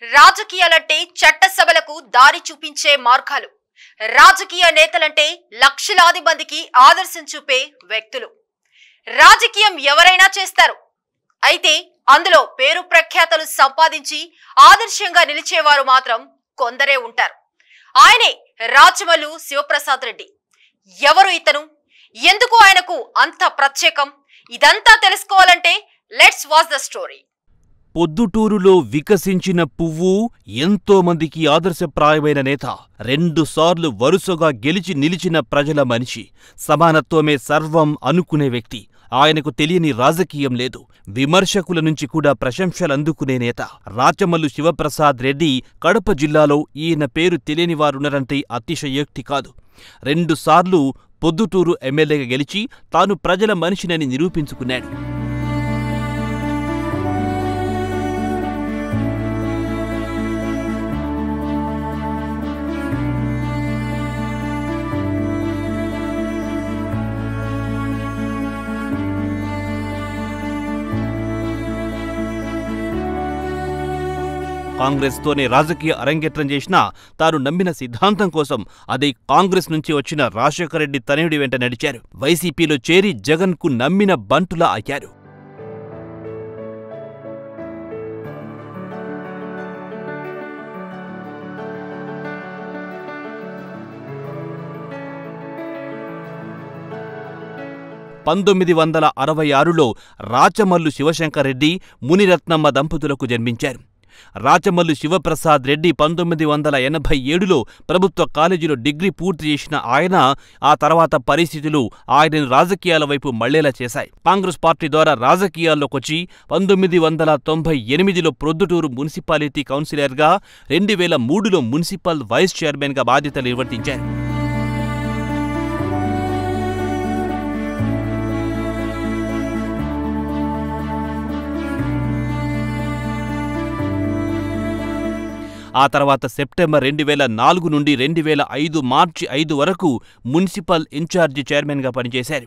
రాజకీయాలంటే చట్టసభలకు దారి చూపించే మార్గాలు. రాజకీయ నేతలంటే లక్షలాది మందికి ఆదర్శం చూపే వ్యక్తులు. రాజకీయం ఎవరైనా చేస్తారు. అయితే అందులో పేరు ప్రఖ్యాతలు సంపాదించి ఆదర్శంగా నిలిచేవారు మాత్రం కొందరే ఉంటారు. ఆయనే రాచమల్లు శివప్రసాద్ రెడ్డి. ఎవరు ఇతను? ఎందుకు ఆయనకు అంత ప్రత్యేకం? ఇదంతా తెలుసుకోవాలంటే లెట్స్ వాచ్ ద స్టోరీ. పొద్దుటూరులో వికసించిన పువ్వు, ఎంతో మందికి ఆదర్శప్రాయమైన నేత, 2 సార్లు వరుసగా గెలిచి నిలిచిన ప్రజల మనిషి, సమానత్వమే సర్వం అనుకునే వ్యక్తి. ఆయనకు తెలియని రాజకీయం లేదు. విమర్శకుల నుంచి కూడా ప్రశంసలందుకునే నేత రాచమల్లు శివప్రసాద్ రెడ్డి. కడప జిల్లాలో ఈయన పేరు తెలియనివారున్నారంటే అతిశయోక్తి కాదు. 2 సార్లు పొద్దుటూరు ఎమ్మెల్యేగా గెలిచి తాను ప్రజల మనిషినని నిరూపించుకున్నాడు. కాంగ్రెస్తోనే రాజకీయ అరంగేట్రం చేసినా తాను నమ్మిన సిద్ధాంతం కోసం, అదే కాంగ్రెస్ నుంచి వచ్చిన రాజశేఖర రెడ్డి తనయుడి వెంట నడిచారు. వైసీపీలో చేరి జగన్కు నమ్మిన బంటులా అయ్యారు. (1966) రాచమల్లు శివశంకర్రెడ్డి, మునిరత్నమ్మ దంపతులకు జన్మించారు. రాచమల్లు శివప్రసాద్ రెడ్డి 1987లో ప్రభుత్వ కాలేజీలో డిగ్రీ పూర్తి చేసిన ఆయన, ఆ తర్వాత పరిస్థితులు ఆయనను రాజకీయాల వైపు మళ్లేలా చేశాయి. కాంగ్రెస్ పార్టీ ద్వారా రాజకీయాల్లోకొచ్చి 1998లో ప్రొద్దుటూరు మున్సిపాలిటీ కౌన్సిలర్గా, 2003లో మున్సిపల్ వైస్ చైర్మన్గా బాధ్యతలు నిర్వర్తించారు. ఆ తర్వాత సెప్టెంబర్ 2004 నుండి 2005 మార్చి 5 వరకు మున్సిపల్ ఇన్ఛార్జి చైర్మన్గా పనిచేశారు.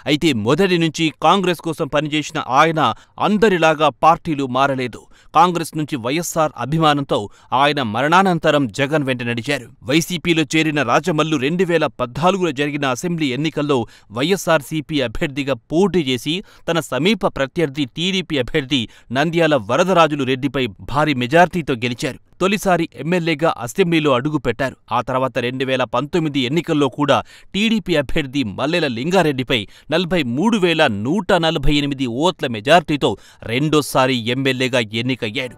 అయితే మొదటి నుంచి కాంగ్రెస్ కోసం పనిచేసిన ఆయన అందరిలాగా పార్టీలు మారలేదు. కాంగ్రెస్ నుంచి వైఎస్ఆర్ అభిమానంతో ఆయన మరణానంతరం జగన్ వెంట నడిచారు. వైసీపీలో చేరిన రాచమల్లు 2014లో జరిగిన అసెంబ్లీ ఎన్నికల్లో వైఎస్ఆర్సీపీ అభ్యర్థిగా పోటీ చేసి తన సమీప ప్రత్యర్థి టీడీపీ అభ్యర్థి నంద్యాల వరదరాజులు రెడ్డిపై భారీ మెజార్టీతో గెలిచారు. తొలిసారి ఎమ్మెల్యేగా అసెంబ్లీలో అడుగుపెట్టారు. ఆ తర్వాత 2019 ఎన్నికల్లో కూడా టీడీపీ అభ్యర్థి మల్లెల లింగారెడ్డిపై 43,148 ఓట్ల మెజార్టీతో రెండోసారి ఎమ్మెల్యేగా ఎన్నికయ్యాడు.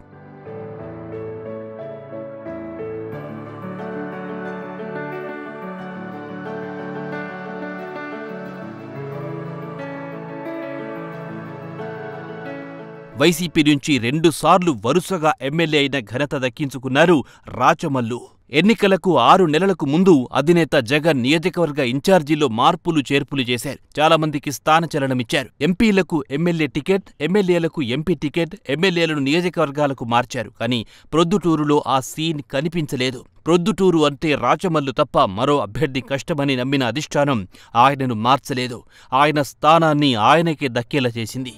వైసీపీ నుంచి 2 సార్లు వరుసగా ఎమ్మెల్యే అయిన ఘనత దక్కించుకున్నారు రాచమల్లు. ఎన్నికలకు 6 నెలలకు ముందు అధినేత జగన్ నియోజకవర్గ ఇన్ఛార్జీలో మార్పులు చేర్పులు చేశారు. చాలా మందికి స్థానచలనమిచ్చారు. ఎంపీలకు ఎమ్మెల్యే టికెట్, ఎమ్మెల్యేలకు ఎంపీ టికెట్, ఎమ్మెల్యేలను నియోజకవర్గాలకు మార్చారు. కానీ ప్రొద్దుటూరులో ఆ సీన్ కనిపించలేదు. ప్రొద్దుటూరు అంటే రాచమల్లు తప్ప మరో అభ్యర్థి కష్టమని నమ్మిన అధిష్టానం ఆయనను మార్చలేదు. ఆయన స్థానాన్ని ఆయనకే దక్కేలా చేసింది.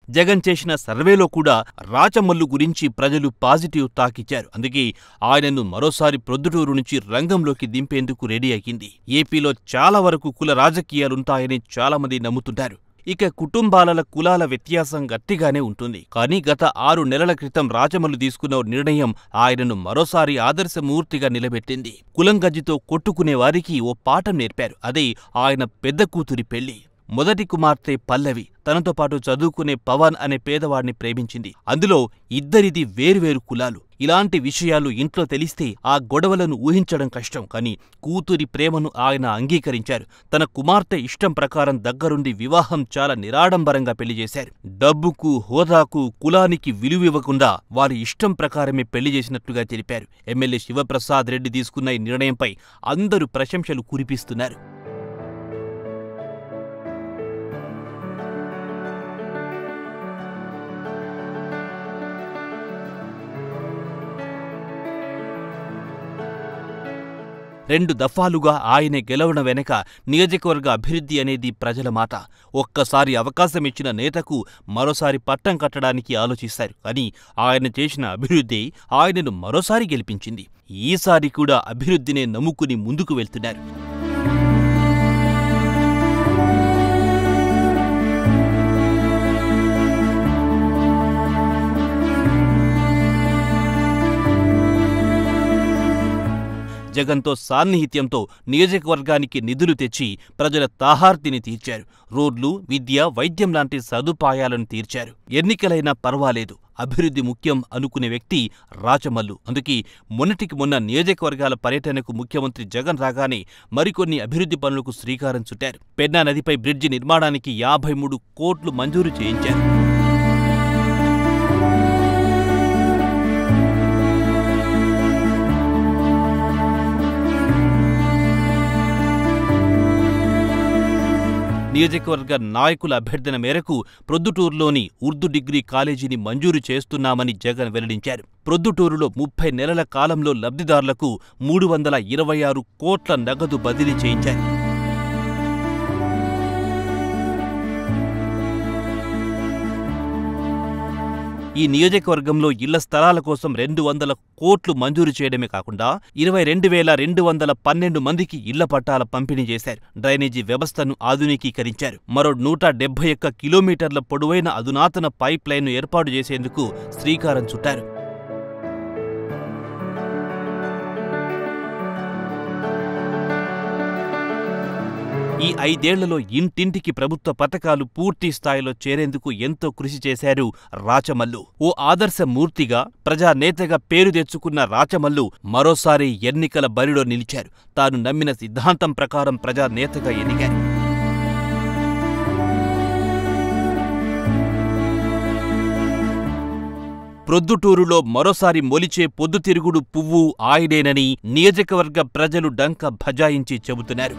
జగన్ చేసిన సర్వేలో కూడా రాచమల్లు గురించి ప్రజలు పాజిటివ్ టాకిచ్చారు. అందుకే ఆయనను మరోసారి ప్రొద్దుటూరు నుంచి రంగంలోకి దింపేందుకు రెడీ అయ్యింది. ఏపీలో చాలా వరకు కుల రాజకీయాలుంటాయని చాలామంది నమ్ముతుంటారు. ఇక కుటుంబాల కులాల వ్యత్యాసం గట్టిగానే ఉంటుంది. కానీ గత 6 నెలల క్రితం రాచమల్లు తీసుకున్న నిర్ణయం ఆయనను మరోసారి ఆదర్శమూర్తిగా నిలబెట్టింది. కులం గజ్జితో కొట్టుకునే వారికి ఓ పాఠం నేర్పారు. అదే ఆయన పెద్ద కూతురి పెళ్లి. మొదటి కుమార్తె పల్లవి తనతో పాటు చదువుకునే పవన్ అనే పేదవాడిని ప్రేమించింది. అందులో ఇద్దరిది వేర్వేరు కులాలు. ఇలాంటి విషయాలు ఇంట్లో తెలిస్తే ఆ గొడవలను ఊహించడం కష్టం. కానీ కూతురి ప్రేమను ఆయన అంగీకరించారు. తన కుమార్తె ఇష్టం ప్రకారం దగ్గరుండి వివాహం చాలా నిరాడంబరంగా పెళ్లి చేశారు. డబ్బుకు, హోదాకు, కులానికి విలువివ్వకుండా వారి ఇష్టం ప్రకారమే పెళ్లి చేసినట్లుగా తెలిపారు. ఎమ్మెల్యే శివప్రసాద్ రెడ్డి తీసుకున్న ఈ నిర్ణయంపై అందరూ ప్రశంసలు కురిపిస్తున్నారు. 2 దఫాలుగా ఆయనే గెలవడం వెనక నియోజకవర్గ అభివృద్ధి అనేది ప్రజల మాట. ఒక్కసారి అవకాశం ఇచ్చిన నేతకు మరోసారి పట్టం కట్టడానికి ఆలోచిస్తారు. కానీ ఆయన చేసిన అభివృద్ధి ఆయనను మరోసారి గెలిపించింది. ఈసారి కూడా అభివృద్ధినే నమ్ముకుని ముందుకు వెళ్తున్నారు. జగన్తో సాన్నిహిత్యంతో నియోజకవర్గానికి నిధులు తెచ్చి ప్రజల తాహార్తిని తీర్చారు. రోడ్లు, విద్య, వైద్యం లాంటి సదుపాయాలను తీర్చారు. ఎన్నికలైనా పర్వాలేదు, అభివృద్ధి ముఖ్యం అనుకునే వ్యక్తి రాచమల్లు. అందుకే మొన్నటికి మొన్న నియోజకవర్గాల పర్యటనకు ముఖ్యమంత్రి జగన్ రాగానే మరికొన్ని అభివృద్ధి పనులకు శ్రీకారం చుట్టారు. పెన్నా నదిపై బ్రిడ్జి నిర్మాణానికి 53 కోట్లు మంజూరు చేయించారు. నియోజకవర్గ నాయకుల అభ్యర్థన మేరకు ప్రొద్దుటూరులోని ఉర్దూ డిగ్రీ కాలేజీని మంజూరు చేస్తున్నామని జగన్ వెల్లడించారు. ప్రొద్దుటూరులో 30 నెలల కాలంలో లబ్ధిదారులకు 326 కోట్ల నగదు బదిలీ చేయించారు. ఈ నియోజకవర్గంలో ఇళ్ల స్థలాల కోసం 200 కోట్లు మంజూరు చేయడమే కాకుండా 22,212 మందికి ఇళ్ల పట్టాల పంపిణీ చేశారు. డ్రైనేజీ వ్యవస్థను ఆధునికీకరించారు. మరో 171 కిలోమీటర్ల పొడవైన అధునాతన పైప్ లైన్ను ఏర్పాటు చేసేందుకు శ్రీకారం చుట్టారు. ఈ 5 ఏళ్లలో ఇంటింటికి ప్రభుత్వ పథకాలు పూర్తి స్థాయిలో చేరేందుకు ఎంతో కృషి చేశారు రాచమల్లు. ఓ ఆదర్శమూర్తిగా, ప్రజానేతగా పేరు తెచ్చుకున్న రాచమల్లు మరోసారి ఎన్నికల బరిలో నిలిచారు. తాను నమ్మిన సిద్ధాంతం ప్రకారం ప్రజానేతగా ఎదిగారు. ప్రొద్దుటూరులో మరోసారి మొలిచే పొద్దుతిరుగుడు పువ్వు ఆయనేనని నియోజకవర్గ ప్రజలు డంక బజాయించి చెబుతున్నారు.